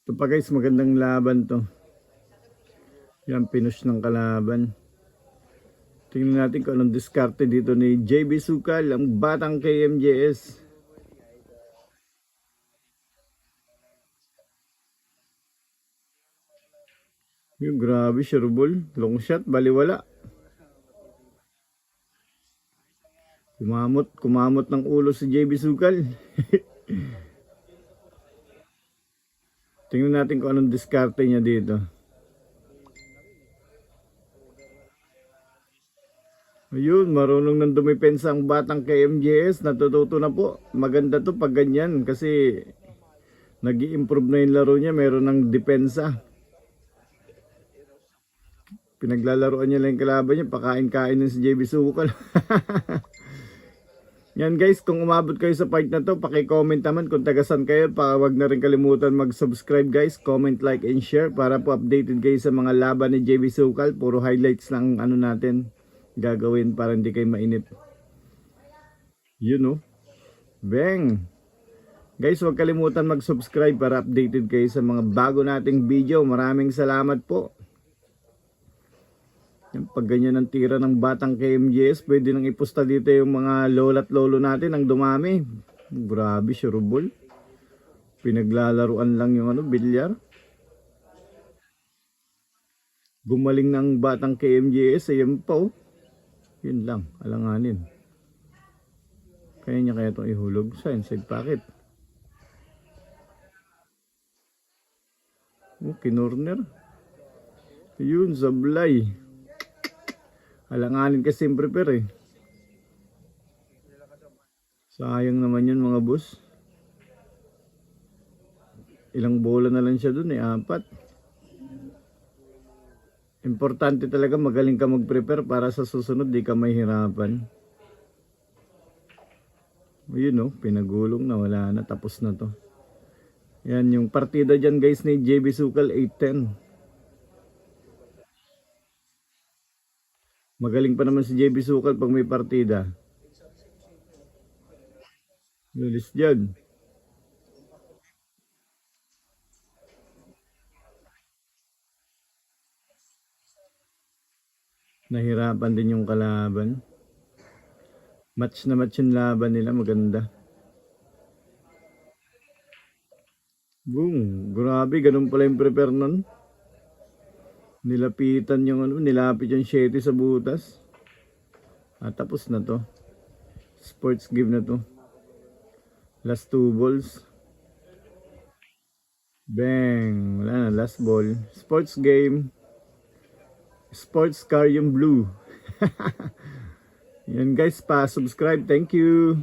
Ito pa guys, magandang laban to. Yan, pinush ng kalaban. Tingnan natin kung anong diskarte dito ni JB Sukal, ang batang KMJS. Yung grabe, sure ball. Long shot, baliwala. Kumamot ng ulo si JB Sukal. Tingnan natin kung anong diskarte niya dito. Ayun, marunong nang dumipensa ang batang KMJS. Natututo na po. Maganda to pag ganyan kasi nag-i-improve na yung laro niya. Meron ng depensa. Pinaglalaroan niya lang yung kalaban niya. Pakain-kain ng si JB Sukal. Yan guys, kung umabot kayo sa part na to, paki-comment naman kung tagasan kayo. Wag na rin kalimutan mag-subscribe guys, comment, like, and share para po updated kayo sa mga laban ni JB Sukal. Puro highlights lang ano natin gagawin para hindi kayo mainip. You know. Bang! Guys, huwag kalimutan mag-subscribe para updated kayo sa mga bago nating video. Maraming salamat po. Yan, pag ganyan ang tira ng batang KMJS, pwede nang iposta dito yung mga lola't lolo natin ang dumami. Grabe, sure ball. Pinaglalaruan lang yung bilyar. Gumaling ng batang KMJS, ayan pa oh. Yun lang, alanganin. Kaya niya kaya itong ihulog sa inside pocket. Oh, kinorner. Yun, sablay. Alanganin kasi prepare eh. Sayang naman yun mga boss. Ilang bola na lang siya dun eh, 4. Importante talaga magaling ka mag-prepare para sa susunod di ka mahirapan. Ayun oh, pinagulong na, wala na, tapos na to. Yan yung partida dyan guys ni JB Sukal, 8-10. Magaling pa naman si JB Sukal pag may partida. Lulis dyan. Nahirapan din yung kalaban. Match na match yung laban nila, maganda. Boom, grabe, ganun pala yung prepare nun. Nilapitan yung nilapit yung 7 sa butas. At tapos na to. Sports game na to. Last 2 balls. Bang, wala na, last ball. Sports game. Sports car yung blue. Yan guys, pa-subscribe. Thank you.